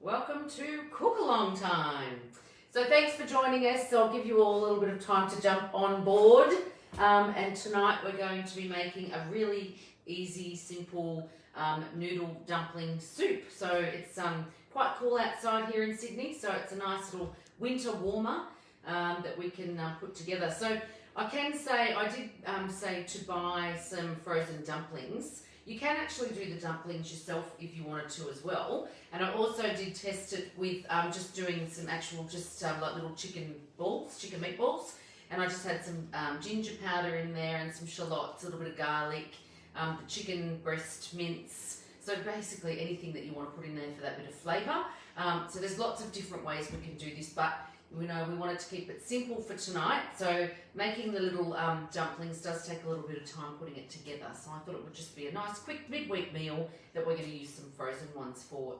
Welcome to Cookalong time. So thanks for joining us. I'll give you all a little bit of time to jump on board. And tonight we're going to be making a really easy, simple noodle dumpling soup. So it's quite cool outside here in Sydney. So it's a nice little winter warmer that we can put together. So I can say, I did say to buy some frozen dumplings. You can actually do the dumplings yourself if you wanted to as well. And I also did test it with just doing some actual, like little chicken meatballs. And I just had some ginger powder in there and some shallots, a little bit of garlic, the chicken breast mince. So basically anything that you want to put in there for that bit of flavour. So there's lots of different ways we can do this, but we wanted to keep it simple for tonight. So making the little dumplings does take a little bit of time putting it together. So I thought it would just be a nice quick midweek meal that we're going to use some frozen ones for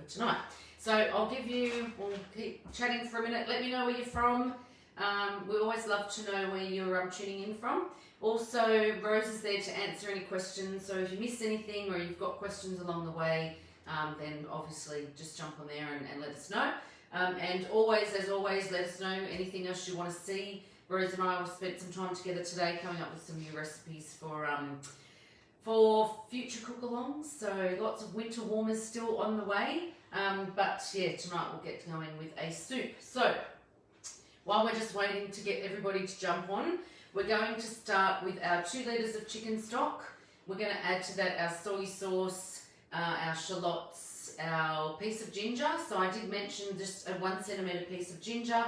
tonight. So we'll keep chatting for a minute. Let me know where you're from. We always love to know where you're tuning in from. Also, Rose is there to answer any questions. So if you missed anything or you've got questions along the way, then obviously just jump on there and let us know. And always, as always, let us know anything else you want to see. Rose and I will spend some time together today coming up with some new recipes for future cook-alongs. So lots of winter warmers still on the way. But yeah, tonight we'll get going with a soup. So while we're just waiting to get everybody to jump on, we're going to start with our 2 litres of chicken stock. We're going to add to that our soy sauce, our shallots, our piece of ginger. So I did mention just a 1 centimetre piece of ginger,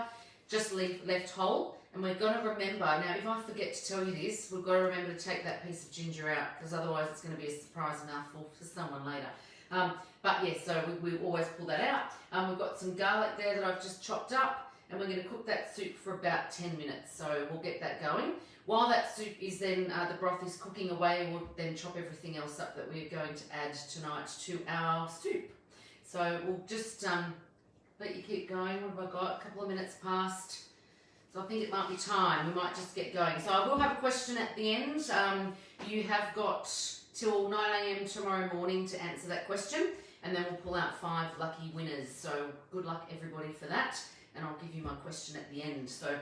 just left whole. And we're going to remember, now if I forget to tell you this, we've got to remember to take that piece of ginger out, because otherwise it's going to be a surprise mouthful for someone later. But yeah, so we always pull that out. We've got some garlic there that I've just chopped up, and we're going to cook that soup for about 10 minutes. So we'll get that going. While that soup is then, the broth is cooking away, we'll then chop everything else up that we're going to add tonight to our soup. So we'll just let you keep going. What have I got? A couple of minutes past. So I think it might be time. We might just get going. So I will have a question at the end. You have got till 9 AM tomorrow morning to answer that question. And then we'll pull out 5 lucky winners. So good luck everybody for that. And I'll give you my question at the end. So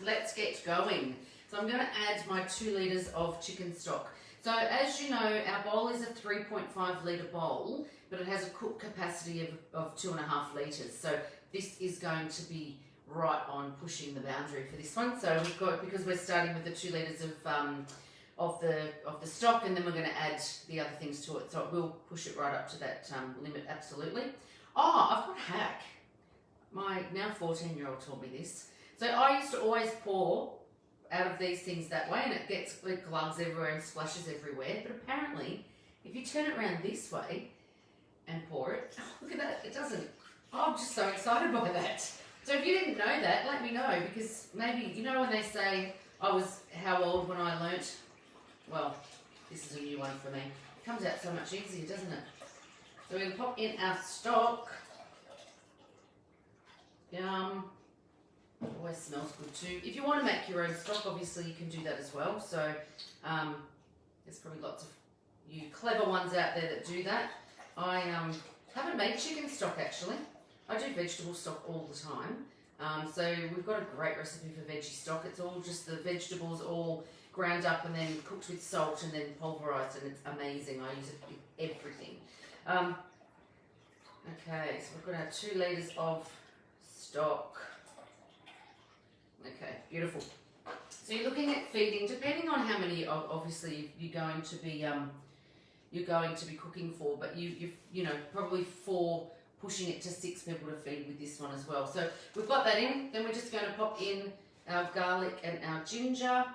let's get going. So I'm going to add my 2 litres of chicken stock. So as you know, our bowl is a 3.5 litre bowl, but it has a cook capacity of 2.5 litres. So this is going to be right on pushing the boundary for this one. So we've got, because we're starting with the 2 litres of the stock, and then we're going to add the other things to it. So it will push it right up to that limit, absolutely. Oh, I've got a hack. My now 14-year-old taught me this. So I used to always pour out of these things that way, and it glugs everywhere and splashes everywhere. But apparently, if you turn it around this way and pour it, oh, look at that, it doesn't. Oh, I'm just so excited by that. So if you didn't know that, let me know, because maybe, you know when they say I was how old when I learnt? Well, this is a new one for me. It comes out so much easier, doesn't it? So we're going to pop in our stock. Yum. Always smells good too. If you want to make your own stock, obviously you can do that as well. So there's probably lots of you clever ones out there that do that. I haven't made chicken stock actually. I do vegetable stock all the time. So we've got a great recipe for veggie stock. It's all just the vegetables all ground up and then cooked with salt and then pulverised, and it's amazing. I use it with everything. Okay, so we've got our 2 litres of stock. Okay, beautiful. So you're looking at feeding, depending on how many obviously you're going to be cooking for, but you know, probably 4, pushing it to 6 people to feed with this one as well. So we've got that in. Then we're just going to pop in our garlic and our ginger.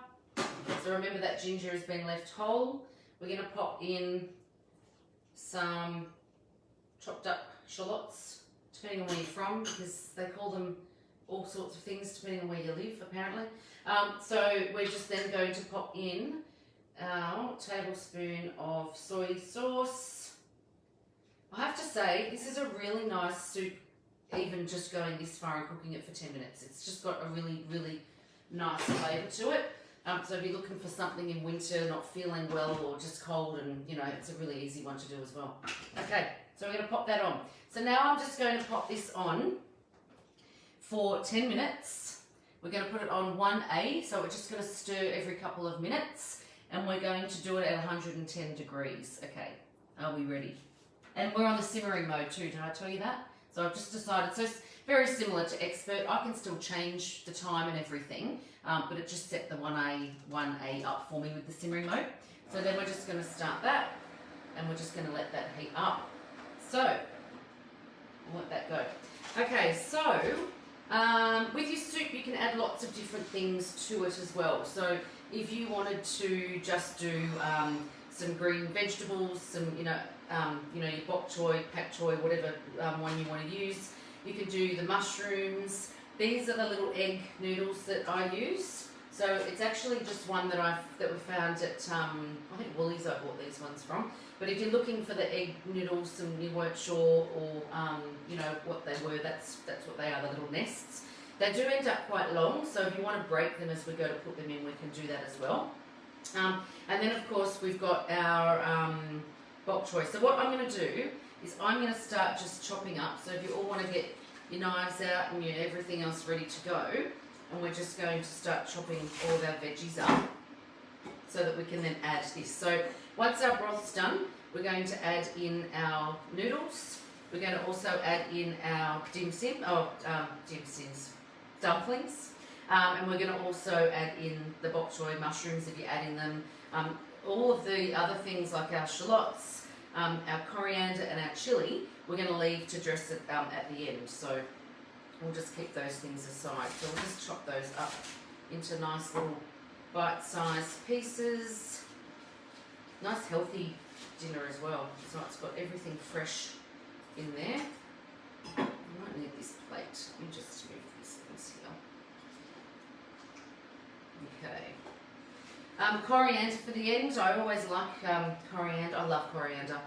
So remember that ginger has been left whole. We're going to pop in some chopped up shallots, depending on where you're from, because they call them all sorts of things depending on where you live, apparently. So we're just then going to pop in our tablespoon of soy sauce. I have to say, this is a really nice soup, even just going this far and cooking it for 10 minutes. It's just got a really, really nice flavour to it. So if you're looking for something in winter, not feeling well or just cold, and you know, it's a really easy one to do as well. Okay, so we're going to pop that on. So now I'm just going to pop this on for 10 minutes. We're going to put it on 1A, so we're just going to stir every couple of minutes, and we're going to do it at 110 degrees. Okay, are we ready? And we're on the simmering mode too, did I tell you that? So I've just decided, so it's very similar to Expert. I can still change the time and everything, but it just set the 1A up for me with the simmering mode. So then we're just going to start that, and we're just going to let that heat up. So, I'll let that go. Okay, so with your soup you can add lots of different things to it as well. So if you wanted to just do some green vegetables, some your bok choy, pak choy, whatever one you want to use. You can do the mushrooms. These are the little egg noodles that I use. So it's actually just one that we found at I think Woolies. I bought these ones from. But if you're looking for the egg noodles and you weren't sure, or what they were, that's what they are, the little nests. They do end up quite long, so if you want to break them as we go to put them in, we can do that as well. And then of course we've got our bok choy. So what I'm going to do is I'm going to start just chopping up. So if you all want to get your knives out and everything else ready to go, and we're just going to start chopping all of our veggies up so that we can then add this. So once our broth's done, we're going to add in our noodles. We're going to also add in our dumplings. And we're going to also add in the bok choy mushrooms if you're adding them. All of the other things like our shallots, our coriander and our chilli, we're going to leave to dress it at the end. So we'll just keep those things aside. So we'll just chop those up into nice little bite-sized pieces. Nice healthy dinner as well. So it's got everything fresh in there. I might need this plate. Let me just move these things here. Okay. Coriander for the end. I always like coriander. I love coriander.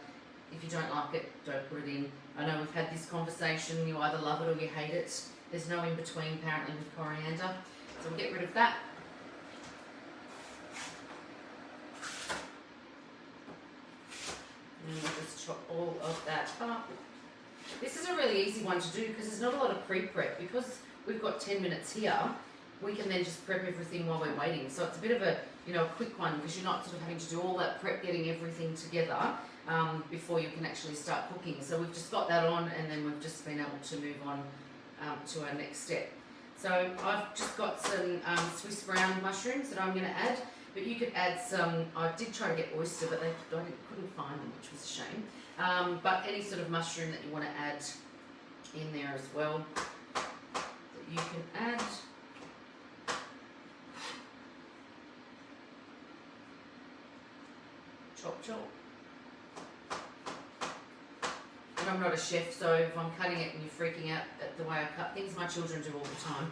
If you don't like it, don't put it in. I know we've had this conversation. You either love it or you hate it. There's no in between apparently with coriander. So we'll get rid of that. And we'll just chop all of that up. This is a really easy one to do because there's not a lot of pre-prep. Because we've got 10 minutes here, we can then just prep everything while we're waiting. So it's a bit of a quick one because you're not sort of having to do all that prep, getting everything together before you can actually start cooking. So we've just got that on, and then we've just been able to move on to our next step. So I've just got some Swiss brown mushrooms that I'm going to add. But you could add some, I did try to get oyster, but I couldn't find them, which was a shame. But any sort of mushroom that you want to add in there as well, that you can add. Chop, chop. And I'm not a chef, so if I'm cutting it and you're freaking out at the way I cut things, my children do all the time.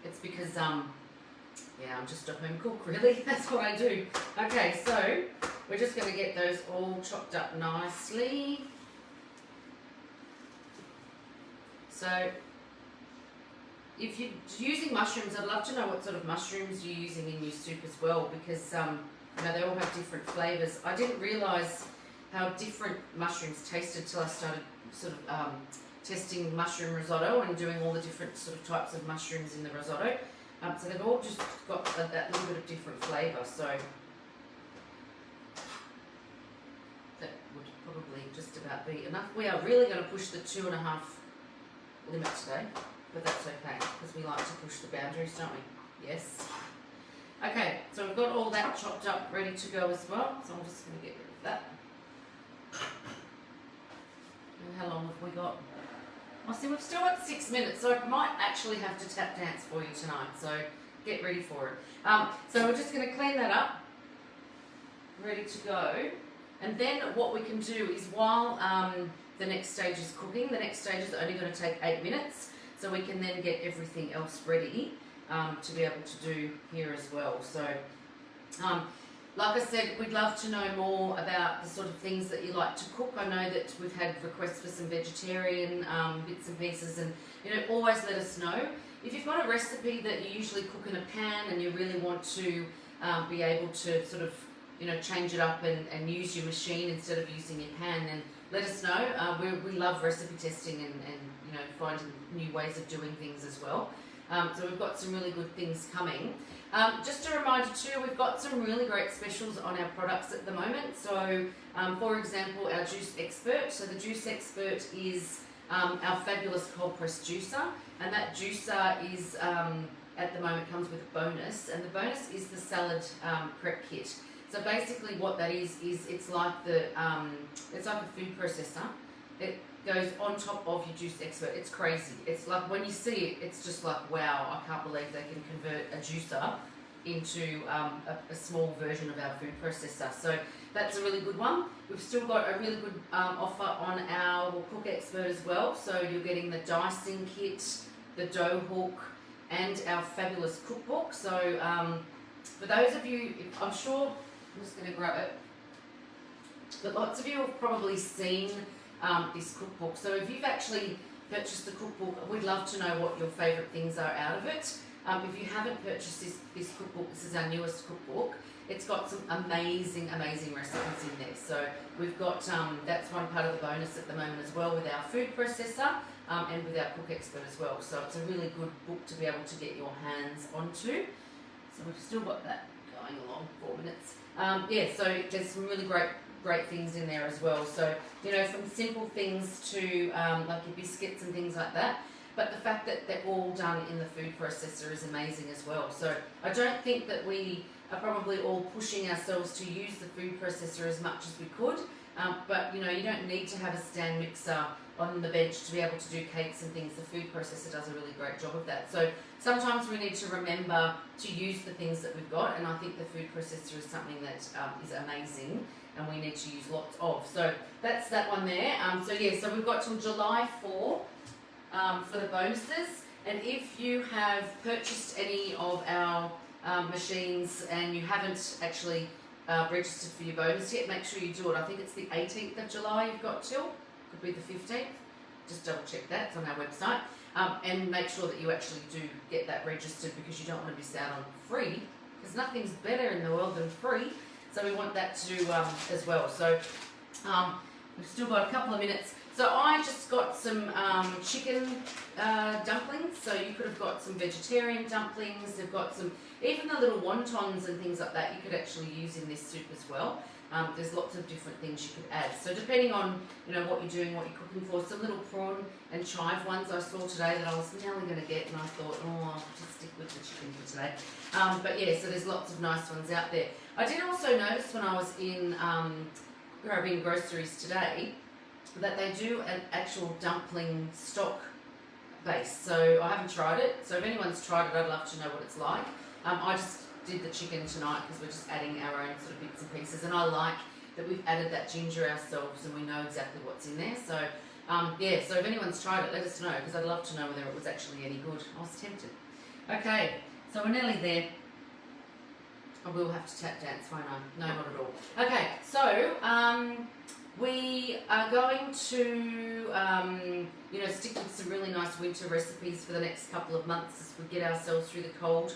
It's because, yeah, I'm just a home cook, really. That's what I do. Okay, so we're just going to get those all chopped up nicely. So if you're using mushrooms, I'd love to know what sort of mushrooms you're using in your soup as well, because they all have different flavours. I didn't realise how different mushrooms tasted till I started sort of testing mushroom risotto and doing all the different sort of types of mushrooms in the risotto. So they've all just got that little bit of different flavour, so that would probably just about be enough. We are really going to push the 2.5 limit today, but that's okay, because we like to push the boundaries, don't we? Yes. Okay, so we've got all that chopped up, ready to go as well, so I'm just going to get rid of that. And how long have we got? I see we've still got 6 minutes, so I might actually have to tap dance for you tonight, so get ready for it. So we're just going to clean that up, ready to go. And then what we can do is while the next stage is cooking, the next stage is only going to take 8 minutes, so we can then get everything else ready to be able to do here as well. So like I said, we'd love to know more about the sort of things that you like to cook. I know that we've had requests for some vegetarian bits and pieces, and always let us know. If you've got a recipe that you usually cook in a pan and you really want to be able to sort of, you know, change it up and use your machine instead of using your pan, then let us know. We love recipe testing and you know, finding new ways of doing things as well. So we've got some really good things coming. Just a reminder too, we've got some really great specials on our products at the moment. So for example, our Juice Expert. So the Juice Expert is our fabulous cold press juicer, and that juicer is at the moment comes with a bonus, and the bonus is the salad prep kit. So basically what that is it's like it's like a food processor. It goes on top of your Juice Expert. It's crazy. It's like when you see it, it's just like, wow, I can't believe they can convert a juicer into a small version of our food processor. So that's a really good one. We've still got a really good offer on our Cook Expert as well. So you're getting the dicing kit, the dough hook, and our fabulous cookbook. So for those of you, I'm sure, I'm just going to grab it, but lots of you have probably seen this cookbook. So if you've actually purchased the cookbook, we'd love to know what your favourite things are out of it. If you haven't purchased this cookbook, this is our newest cookbook. It's got some amazing recipes in there. So we've got, that's one part of the bonus at the moment as well with our food processor and with our Cook Expert as well. So it's a really good book to be able to get your hands onto. So we've still got that going along, 4 minutes. Yeah, so there's some really great things in there as well. So, you know, from simple things to like your biscuits and things like that. But the fact that they're all done in the food processor is amazing as well. So I don't think that we are probably all pushing ourselves to use the food processor as much as we could. But, you know, you don't need to have a stand mixer on the bench to be able to do cakes and things. The food processor does a really great job of that. So sometimes we need to remember to use the things that we've got, and I think the food processor is something that is amazing and we need to use lots of. So that's that one there. So yeah, so we've got till July 4 for the bonuses, and if you have purchased any of our machines and you haven't actually registered for your bonus yet, make sure you do it. I think it's the 18th of July you've got till, could be the 15th, just double check that, it's on our website, and make sure that you actually do get that registered, because you don't want to miss out on free, because nothing's better in the world than free, so we want that to as well. So we've still got a couple of minutes. So I just got some chicken dumplings, so you could have got some vegetarian dumplings. They've got some, even the little wontons and things like that you could actually use in this soup as well. There's lots of different things you could add. So depending on, you know, what you're doing, what you're cooking for, some little prawn and chive ones I saw today that I was nearly going to get, and I thought, oh, I'll just stick with the chicken for today. But yeah, so there's lots of nice ones out there. I did also notice when I was in grabbing groceries today that they do an actual dumpling stock base. So I haven't tried it. So if anyone's tried it, I'd love to know what it's like. I just did the chicken tonight because we're just adding our own sort of bits and pieces, and I like that we've added that ginger ourselves and we know exactly what's in there. So yeah, so if anyone's tried it, let us know, because I'd love to know whether it was actually any good. I was tempted. Okay, so we're nearly there. I will have to tap dance, won't I? No, not at all. Okay, so we are going to you know, stick with some really nice winter recipes for the next couple of months as we get ourselves through the cold.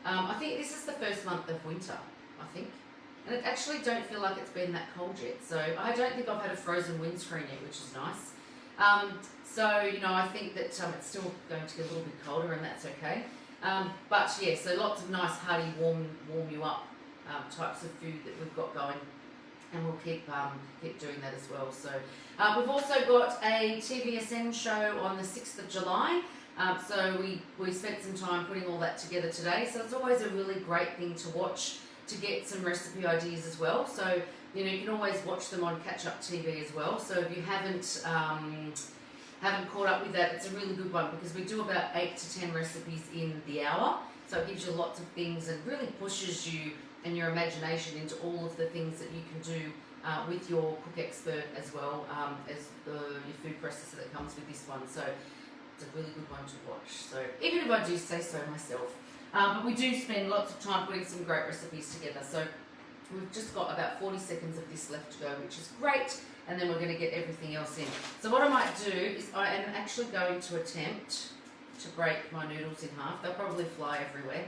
I think this is the first month of winter, I think. And it actually don't feel like it's been that cold yet. So I don't think I've had a frozen windscreen yet, which is nice. So, you know, I think that it's still going to get a little bit colder, and that's okay. But yeah, so lots of nice hearty, warm you up types of food that we've got going. And we'll keep doing that as well. So we've also got a TBSN show on the 6th of July. So we spent some time putting all that together today. So it's always a really great thing to watch to get some recipe ideas as well. So, you know, you can always watch them on Catch Up TV as well. So if you haven't caught up with that, it's a really good one, because we do about 8 to 10 recipes in the hour. So it gives you lots of things and really pushes you and your imagination into all of the things that you can do with your Cook Expert, as well as your food processor that comes with this one. So it's a really good one to watch. So even if I do say so myself. But we do spend lots of time putting some great recipes together. So we've just got about 40 seconds of this left to go, which is great. And then we're going to get everything else in. So what I might do is I am actually going to attempt to break my noodles in half. They'll probably fly everywhere.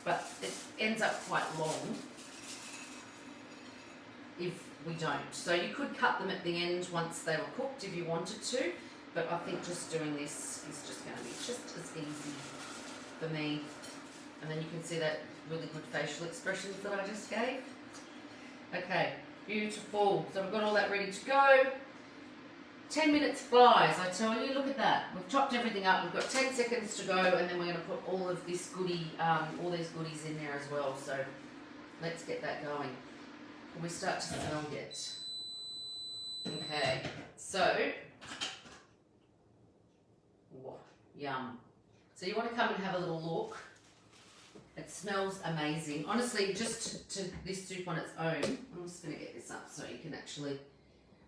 but it ends up quite long if we don't. So you could cut them at the end once they were cooked if you wanted to, but I think just doing this is just going to be just as easy for me. And then you can see that really good facial expressions that I just gave. Okay, beautiful. So we've got all that ready to go. 10 minutes flies, I tell you. Look at that. We've chopped everything up. We've got 10 seconds to go, and then we're going to put all of this goodie, all these goodies in there as well. So let's get that going. Can we start to smell yet? Okay, so, whoa, yum. So you want to come and have a little look. It smells amazing. Honestly, just to this soup on its own, I'm just going to get this up so you can actually,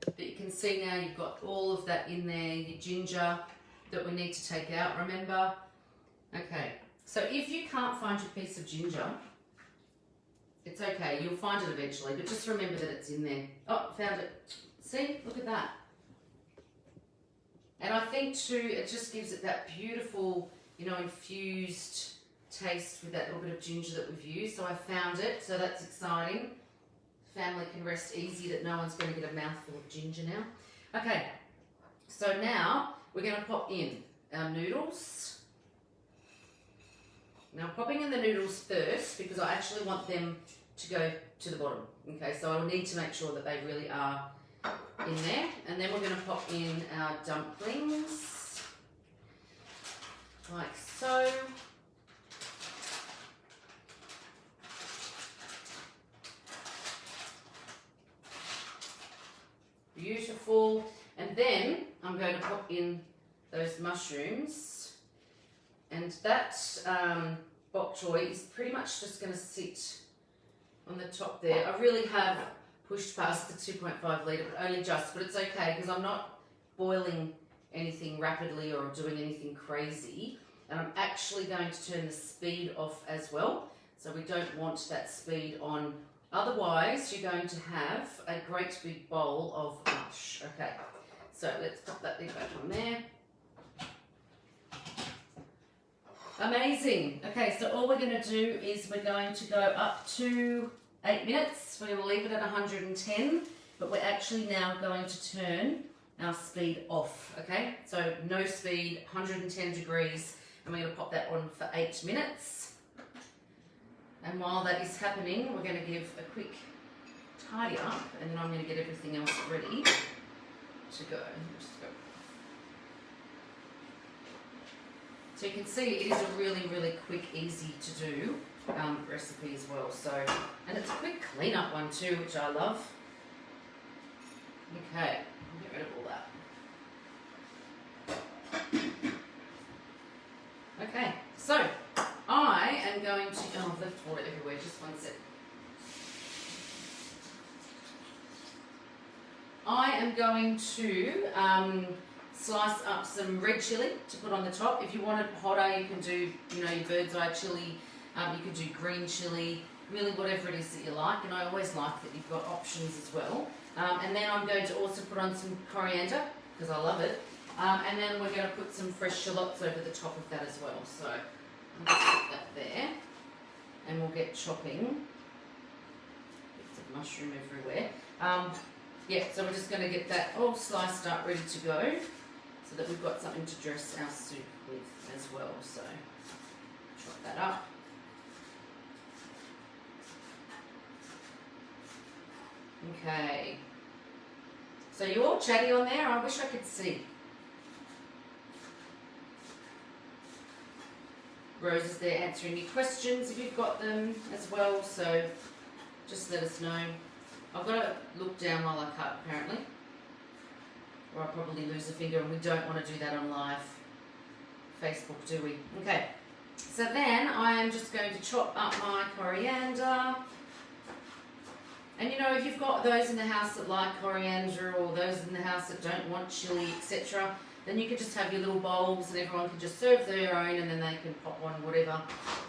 but you can see now you've got all of that in there, your ginger that we need to take out, remember? Okay, so if you can't find your piece of ginger, it's okay, you'll find it eventually, but just remember that it's in there. Oh, found it. See, look at that. And I think too, it just gives it that beautiful, you know, infused taste with that little bit of ginger that we've used. So I found it, so that's exciting. Family can rest easy that no one's going to get a mouthful of ginger now. Okay, so now we're going to pop in our noodles. Now I'm popping in the noodles first because I actually want them to go to the bottom. Okay, so I'll need to make sure that they really are in there. And then we're going to pop in our dumplings, like so. Beautiful. And then I'm going to pop in those mushrooms, and that bok choy is pretty much just going to sit on the top there. I really have pushed past the 2.5 litre, but only just, but it's okay because I'm not boiling anything rapidly or doing anything crazy, and I'm actually going to turn the speed off as well, so we don't want that speed on. Otherwise, you're going to have a great big bowl of mush. Okay, so let's pop that thing back on there. Amazing. Okay, so all we're going to do is we're going to go up to 8 minutes. We're going to leave it at 110, but we're actually now going to turn our speed off. Okay, so no speed, 110 degrees, and we're going to pop that on for 8 minutes. And while that is happening, we're going to give a quick tidy up, and then I'm going to get everything else ready to go. Just go. So you can see it is a really, really quick, easy to do recipe as well. So, and it's a quick clean-up one too, which I love. Okay, I'll get rid of all that. Okay, so I am going to, oh, I've left water everywhere, just one sec. I am going to slice up some red chilli to put on the top. If you want it hotter, you can do, you know, your bird's eye chilli, you can do green chilli, really whatever it is that you like. And I always like that you've got options as well. And then I'm going to also put on some coriander, because I love it. And then we're going to put some fresh shallots over the top of that as well. So I'll just put that there, and we'll get chopping. Bits of mushroom everywhere. Yeah, so we're just going to get that all sliced up, ready to go, so that we've got something to dress our soup with as well. So chop that up. Okay. So you're all chatty on there. I wish I could see. Rose is there answering your questions if you've got them as well, so just let us know. I've got to look down while I cut, apparently, or I'll probably lose a finger, and we don't want to do that on live Facebook, do we? Okay, so then I am just going to chop up my coriander. And you know, if you've got those in the house that like coriander, or those in the house that don't want chilli, etc., then you can just have your little bowls and everyone can just serve their own, and then they can pop on whatever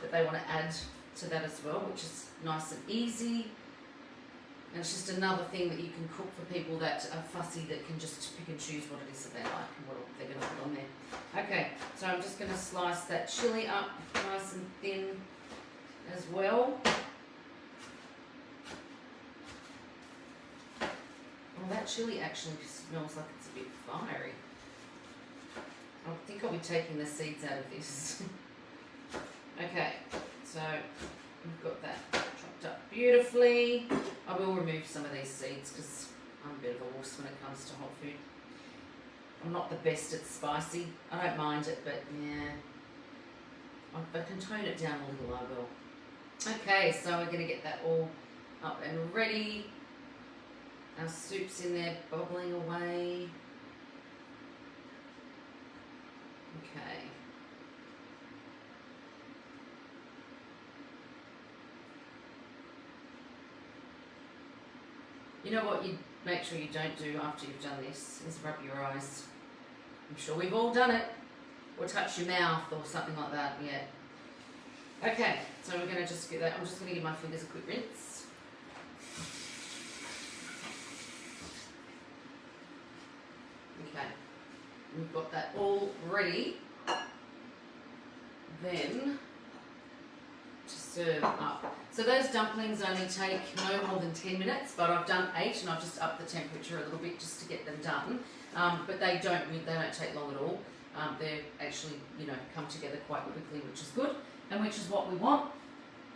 that they want to add to that as well, which is nice and easy. And it's just another thing that you can cook for people that are fussy, that can just pick and choose what it is that they like and what they're going to put on there. Okay, so I'm just going to slice that chilli up nice and thin as well. Oh, that chilli actually smells like it's a bit fiery. I think I'll be taking the seeds out of this. Okay, so we've got that chopped up beautifully. I will remove some of these seeds because I'm a bit of a wuss when it comes to hot food. I'm not the best at spicy. I don't mind it, but yeah, if I can tone it down a little, I will. Okay, so we're going to get that all up and ready. Our soup's in there bubbling away. Okay. You know what you make sure you don't do after you've done this is rub your eyes. I'm sure we've all done it. Or touch your mouth or something like that, yeah. Okay, so we're going to just get that. I'm just going to give my fingers a quick rinse. Okay, we've got that all ready. Then to serve up. So those dumplings only take no more than 10 minutes, but I've done 8 and I've just upped the temperature a little bit just to get them done. But they don't take long at all. They actually, come together quite quickly, which is good, and which is what we want.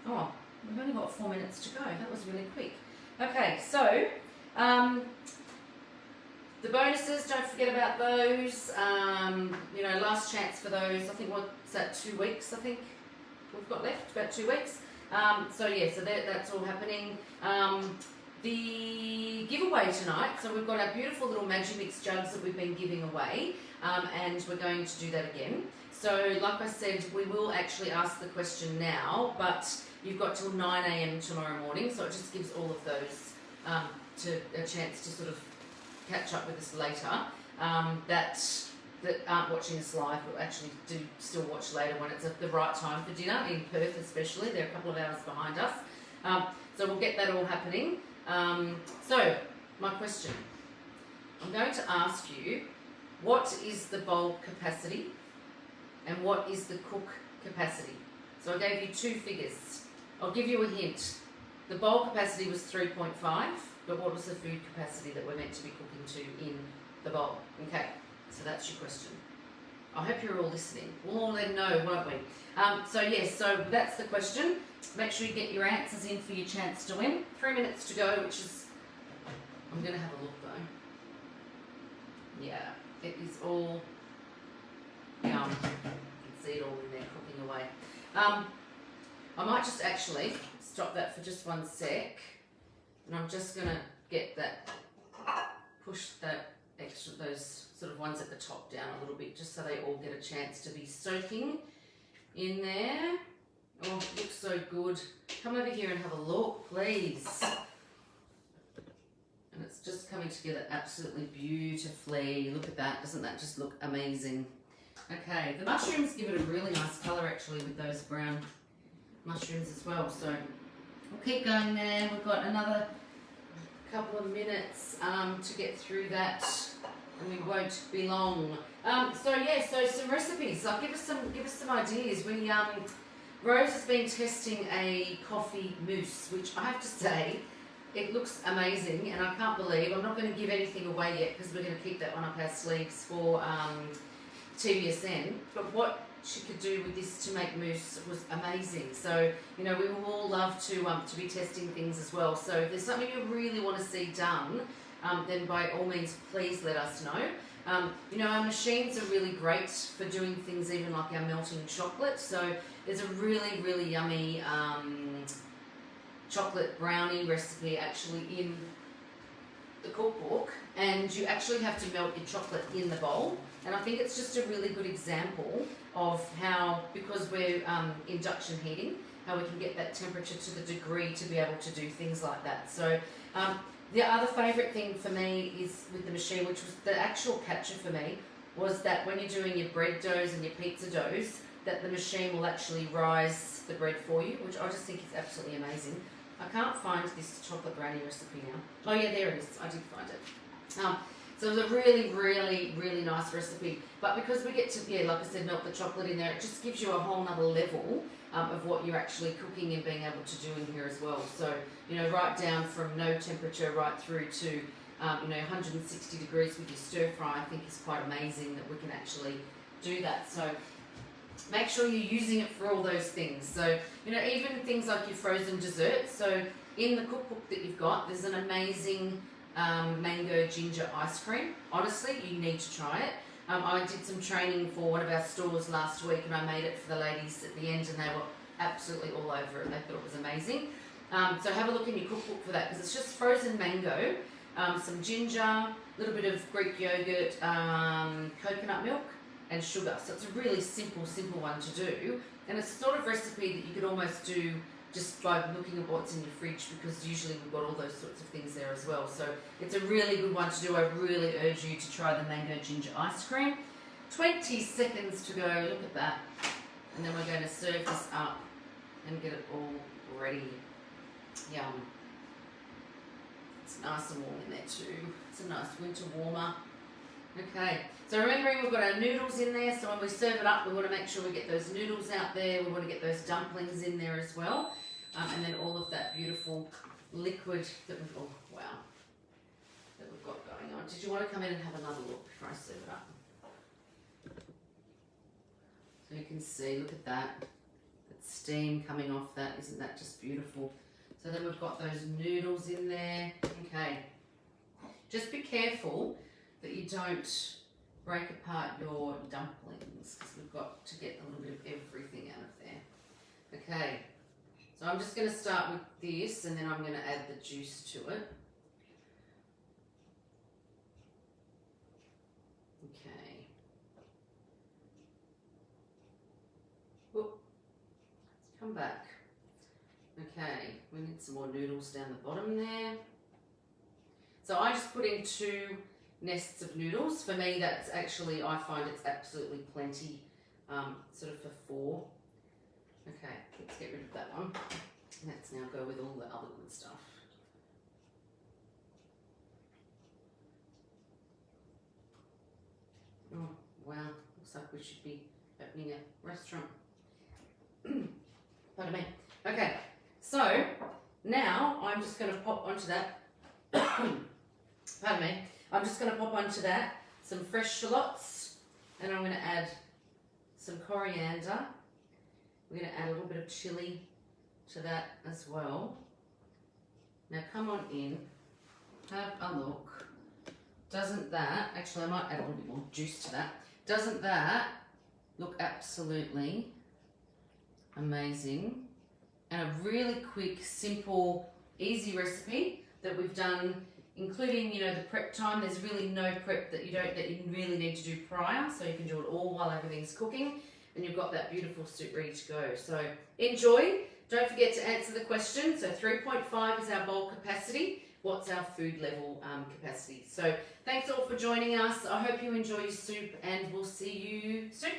Oh, we've only got 4 minutes to go. That was really quick. Okay, so the bonuses, don't forget about those. Last chance for those. I think what's that? 2 weeks. I think we've got left about 2 weeks. So that's all happening. The giveaway tonight, so we've got our beautiful little Magimix jugs that we've been giving away, and we're going to do that again. So like I said, we will actually ask the question now, but you've got till 9 a.m. tomorrow morning, so it just gives all of those a chance to sort of catch up with us later, that aren't watching us live but actually do still watch later when it's at the right time for dinner, in Perth especially. They're a couple of hours behind us. So we'll get that all happening. So, my question. I'm going to ask you, what is the bowl capacity and what is the cook capacity? So I gave you 2 figures. I'll give you a hint. The bowl capacity was 3.5, but what was the food capacity that we're meant to be cooking to in the bowl? Okay, so that's your question. I hope you're all listening. We'll all then know, won't we? So that's the question. Make sure you get your answers in for your chance to win. 3 minutes to go, which is... I'm going to have a look though. Yeah, it is all yum. You can see it all in there cooking away. I might just actually stop that for just 1 sec. And I'm just going to get that, push that extra, those sort of ones at the top down a little bit, just so they all get a chance to be soaking in there. Oh, it looks so good. Come over here and have a look, please. And it's just coming together absolutely beautifully. Look at that. Doesn't that just look amazing? Okay, the mushrooms give it a really nice colour actually with those brown mushrooms as well. So we'll keep going there. We've got another couple of minutes to get through that, and we won't be long. So some recipes. Give us some ideas. Rose has been testing a coffee mousse, which I have to say, it looks amazing, and I can't believe, I'm not going to give anything away yet because we're going to keep that one up our sleeves for TBSN, but what she could do with this to make mousse was amazing. So, we will all love to be testing things as well. So if there's something you really want to see done, then by all means, please let us know. Our machines are really great for doing things even like our melting chocolate. So there's a really, really yummy chocolate brownie recipe actually in the cookbook, and you actually have to melt your chocolate in the bowl. And I think it's just a really good example of how, because we're induction heating, how we can get that temperature to the degree to be able to do things like that. So the other favourite thing for me is with the machine, which was the actual catcher for me, was that when you're doing your bread doughs and your pizza doughs, that the machine will actually rise the bread for you, which I just think is absolutely amazing. I can't find this chocolate brownie recipe now. Oh yeah, there it is. I did find it. So it was a really, really, really nice recipe. But because we get to, yeah, like I said, melt the chocolate in there, it just gives you a whole nother level of what you're actually cooking and being able to do in here as well. So, you know, right down from no temperature right through to, you know, 160 degrees with your stir fry, I think is quite amazing that we can actually do that. So make sure you're using it for all those things. So, you know, even things like your frozen desserts. So in the cookbook that you've got, there's an amazing mango ginger ice cream. Honestly, you need to try it. I did some training for one of our stores last week and I made it for the ladies at the end and they were absolutely all over it. They thought it was amazing. So have a look in your cookbook for that because it's just frozen mango, some ginger, a little bit of Greek yogurt, coconut milk and sugar. So it's a really simple one to do. And it's a sort of recipe that you could almost do just by looking at what's in your fridge because usually we've got all those sorts of things there as well. So it's a really good one to do. I really urge you to try the mango ginger ice cream. 20 seconds to go, look at that. And then we're going to serve this up and get it all ready. Yum. It's nice and warm in there too. It's a nice winter warmer. Okay, so remembering we've got our noodles in there, so when we serve it up we want to make sure we get those noodles out there, we want to get those dumplings in there as well, and then all of that beautiful liquid that we've, oh wow, that we've got going on. Did you want to come in and have another look before I serve it up? So you can see, look at that, that steam coming off that, isn't that just beautiful? So then we've got those noodles in there. Okay, just be careful that you don't break apart your dumplings because we've got to get a little bit of everything out of there. Okay, so I'm just going to start with this and then I'm going to add the juice to it. Okay. Whoop. Let's come back. Okay, we need some more noodles down the bottom there. So I just put in 2 nests of noodles. For me, that's actually, I find it's absolutely plenty, sort of for 4. Okay, let's get rid of that one. Let's now go with all the other good stuff. Oh, wow, looks like we should be opening a restaurant. Pardon me. Okay, so now I'm just going to pop onto that. Pardon me. I'm just going to pop onto that some fresh shallots and I'm going to add some coriander. We're going to add a little bit of chilli to that as well. Now come on in, have a look. Doesn't that, actually I might add a little bit more juice to that. Doesn't that look absolutely amazing? And a really quick, simple, easy recipe that we've done, including, you know, the prep time. There's really no prep that you really need to do prior, so you can do it all while everything's cooking and you've got that beautiful soup ready to go. So enjoy. Don't forget to answer the question. So 3.5 is our bowl capacity. What's our food level capacity? So thanks all for joining us. I hope you enjoy your soup and we'll see you soon.